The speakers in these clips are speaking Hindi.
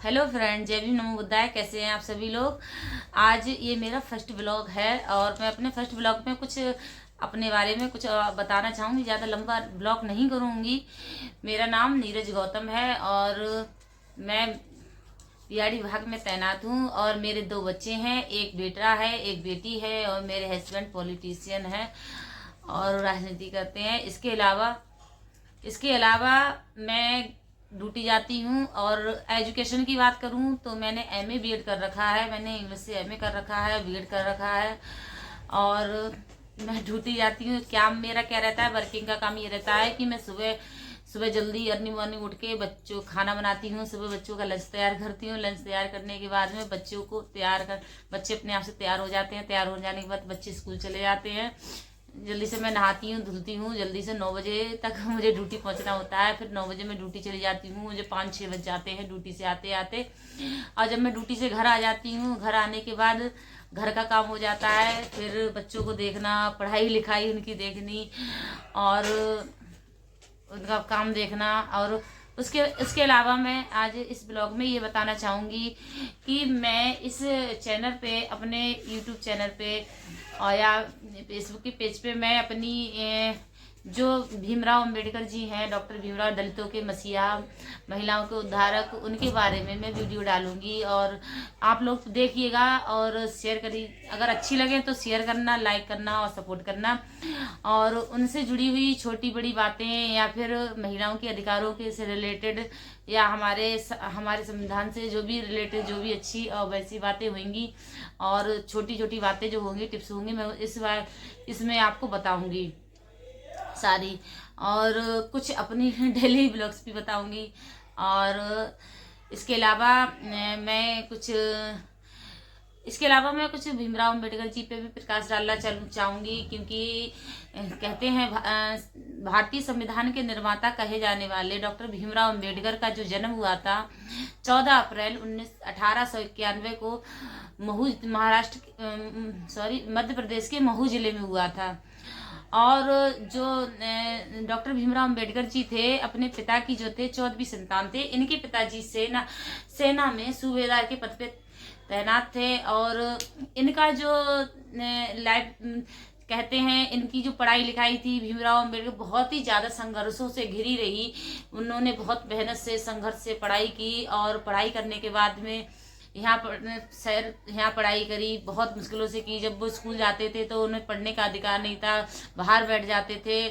हेलो फ्रेंड, जय भीम नमो बुद्धाय। कैसे हैं आप सभी लोग। आज ये मेरा फर्स्ट व्लॉग है और मैं अपने फर्स्ट व्लॉग में कुछ अपने बारे में कुछ बताना चाहूँगी। ज़्यादा लंबा व्लॉग नहीं करूँगी। मेरा नाम नीरज गौतम है और मैं पीआरडी विभाग में तैनात हूँ और मेरे 2 बच्चे हैं, एक बेटा है एक बेटी है और मेरे हस्बैंड पॉलिटिशियन है और राजनीति करते हैं। इसके अलावा मैं ड्यूटी जाती हूँ और एजुकेशन की बात करूँ तो मैंने एमए बीएड कर रखा है। मैंने इंग्लिश से एमए कर रखा है, बीएड कर रखा है और मैं ड्यूटी जाती हूँ। काम मेरा क्या रहता है, वर्किंग का काम ये रहता है कि मैं सुबह सुबह जल्दी अर्ली मॉर्निंग उठ के बच्चों खाना बनाती हूँ। सुबह बच्चों का लंच तैयार करती हूँ। लंच तैयार करने के बाद में बच्चों को बच्चे अपने आप से तैयार हो जाते हैं। तैयार हो जाने के बाद बच्चे स्कूल चले जाते हैं। जल्दी से मैं नहाती हूँ, धुलती हूँ। जल्दी से 9 बजे तक मुझे ड्यूटी पहुँचना होता है। फिर 9 बजे मैं ड्यूटी चली जाती हूँ। मुझे 5-6 बज जाते हैं ड्यूटी से आते आते। और जब मैं ड्यूटी से घर आ जाती हूँ, घर आने के बाद घर का काम हो जाता है। फिर बच्चों को देखना, पढ़ाई लिखाई उनकी देखनी और उनका काम देखना। और उसके अलावा मैं आज इस ब्लॉग में ये बताना चाहूँगी कि मैं इस चैनल पे, अपने यूट्यूब चैनल पे और या फेसबुक के पेज पे मैं अपनी जो भीमराव अंबेडकर जी हैं, डॉक्टर भीमराव, दलितों के मसीहा, महिलाओं के उद्धारक, उनके बारे में मैं वीडियो डालूंगी और आप लोग देखिएगा और शेयर करिए। अगर अच्छी लगे तो शेयर करना, लाइक करना और सपोर्ट करना। और उनसे जुड़ी हुई छोटी बड़ी बातें या फिर महिलाओं के अधिकारों के से रिलेटेड या हमारे संविधान से जो भी रिलेटेड जो भी अच्छी और वैसी बातें होंगी और छोटी छोटी बातें जो होंगी, टिप्स होंगी, मैं इसमें आपको बताऊंगी सारी। और कुछ अपनी डेली ब्लॉग्स भी बताऊंगी। और इसके अलावा मैं कुछ भीमराव अम्बेडकर जी पे भी प्रकाश डालना चाहूँगी, क्योंकि कहते हैं भारतीय संविधान के निर्माता कहे जाने वाले डॉक्टर भीमराव अम्बेडकर का जो जन्म हुआ था 14 अप्रैल 1891 को मध्य प्रदेश के महू जिले में हुआ था। और जो डॉक्टर भीमराव अम्बेडकर जी थे, अपने पिता की जो थे 14वीं संतान थे। इनके पिताजी सेना में सूबेदार के पद पे तैनात थे और इनका जो लाइफ कहते हैं, इनकी जो पढ़ाई लिखाई थी, भीमराव अम्बेडकर बहुत ही ज़्यादा संघर्षों से घिरी रही। उन्होंने बहुत मेहनत से, संघर्ष से पढ़ाई की और पढ़ाई करने के बाद में यहाँ पढ़ाई करी, बहुत मुश्किलों से की। जब वो स्कूल जाते थे तो उन्हें पढ़ने का अधिकार नहीं था, बाहर बैठ जाते थे।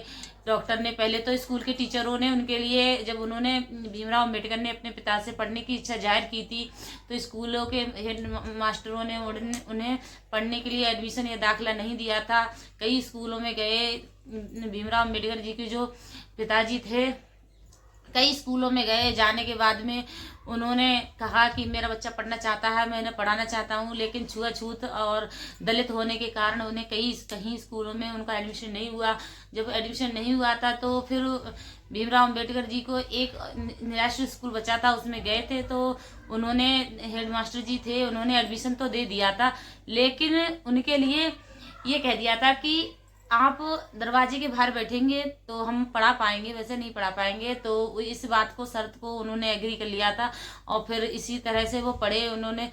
डॉक्टर ने पहले तो स्कूल के टीचरों ने उनके लिए, जब उन्होंने भीमराव अम्बेडकर ने अपने पिता से पढ़ने की इच्छा जाहिर की थी तो स्कूलों के हेड मास्टरों ने उन्हें पढ़ने के लिए एडमिशन या दाखिला नहीं दिया था। कई स्कूलों में गए। भीमराव अम्बेडकर जी के जो पिताजी थे कई स्कूलों में गए। जाने के बाद में उन्होंने कहा कि मेरा बच्चा पढ़ना चाहता है, मैं इन्हें पढ़ाना चाहता हूँ, लेकिन छुआछूत और दलित होने के कारण उन्हें कहीं स्कूलों में उनका एडमिशन नहीं हुआ। जब एडमिशन नहीं हुआ था तो फिर भीमराव अम्बेडकर जी को एक राष्ट्रीय स्कूल बचा था, उसमें गए थे। तो उन्होंने, हेडमास्टर जी थे, उन्होंने एडमिशन तो दे दिया था, लेकिन उनके लिए ये कह दिया था कि आप दरवाजे के बाहर बैठेंगे तो हम पढ़ा पाएंगे, वैसे नहीं पढ़ा पाएंगे। तो इस बात को, शर्त को उन्होंने एग्री कर लिया था और फिर इसी तरह से वो पढ़े। उन्होंने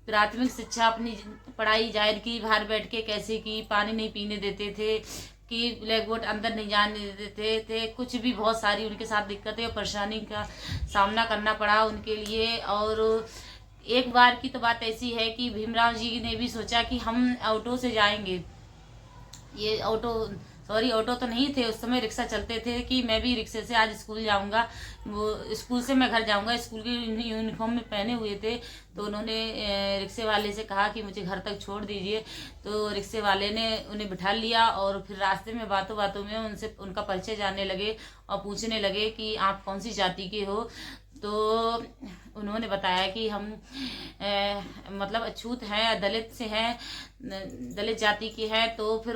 प्राथमिक शिक्षा अपनी पढ़ाई जाहिर की, बाहर बैठ के कैसे की। पानी नहीं पीने देते थे, कि ब्लैक बोर्ड अंदर नहीं जाने देते थे। कुछ भी बहुत सारी उनके साथ दिक्कतें और परेशानी का सामना करना पड़ा उनके लिए। और एक बार की तो बात ऐसी है कि भीमराव जी ने भी सोचा कि हम ऑटो से जाएंगे। ये ऑटो तो नहीं थे उस समय, रिक्शा चलते थे, कि मैं भी रिक्शे से आज स्कूल जाऊंगा। वो स्कूल से मैं घर जाऊंगा। स्कूल की यूनिफॉर्म में पहने हुए थे तो उन्होंने रिक्शे वाले से कहा कि मुझे घर तक छोड़ दीजिए। तो रिक्शे वाले ने उन्हें बिठा लिया और फिर रास्ते में बातों बातों में उनका परिचय जानने लगे और पूछने लगे कि आप कौन सी जाति के हो। तो उन्होंने बताया कि हम मतलब अछूत हैं, दलित से हैं, दलित जाति के हैं। तो फिर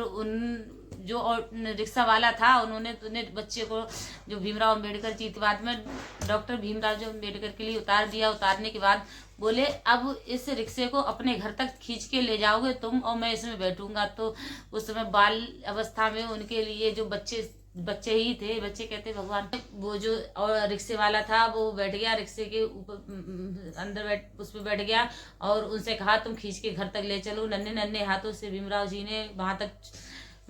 जो रिक्शा वाला था उन्होंने बच्चे को, जो भीमराव अम्बेडकर जी के बाद में डॉक्टर भीमराव जो अम्बेडकर के लिए उतार दिया। उतारने के बाद बोले अब इस रिक्शे को अपने घर तक खींच के ले जाओगे तुम और मैं इसमें बैठूंगा। तो उस समय बाल अवस्था में उनके लिए जो बच्चे बच्चे ही थे। बच्चे कहते भगवान, वो जो और रिक्शे वाला था वो बैठ गया रिक्शे के ऊपर, अंदर उस पर बैठ गया और उनसे कहा तुम खींच के घर तक ले चलो। नन्हे नन्हे हाथों से भीमराव जी ने वहां तक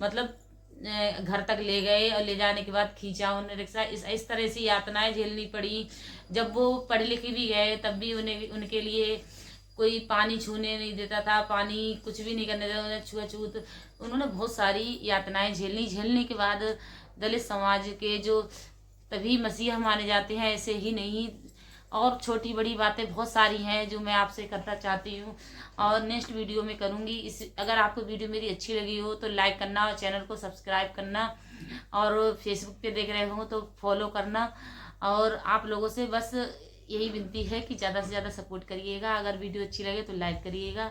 मतलब घर तक ले गए और ले जाने के बाद खींचा उन्हें रिक्शा। इस तरह से यातनाएं झेलनी पड़ी। जब वो पढ़ लिख भी गए तब भी उनके लिए कोई पानी छूने नहीं देता था, पानी कुछ भी नहीं करने देता, उन्हें छुआछूत। उन्होंने बहुत सारी यातनाएं झेलने के बाद दलित समाज के जो तभी मसीहा माने जाते हैं, ऐसे ही नहीं और छोटी बड़ी बातें बहुत सारी हैं जो मैं आपसे करना चाहती हूँ और नेक्स्ट वीडियो में करूँगी। अगर आपको वीडियो मेरी अच्छी लगी हो तो लाइक करना और चैनल को सब्सक्राइब करना और फेसबुक पे देख रहे हो तो फॉलो करना। और आप लोगों से बस यही विनती है कि ज़्यादा से ज़्यादा सपोर्ट करिएगा। अगर वीडियो अच्छी लगे तो लाइक करिएगा।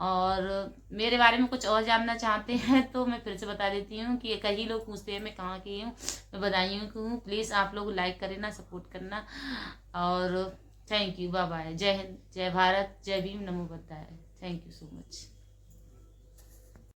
और मेरे बारे में कुछ और जानना चाहते हैं तो मैं फिर से बता देती हूँ कि कई लोग पूछते हैं मैं कहाँ की हूँ, मैं बधाई हूँ। प्लीज़ आप लोग लाइक करना, सपोर्ट करना और थैंक यू। Bye bye. जय हिंद, जय भारत, जय भीम, नमो बुद्धाय। Thank you so much.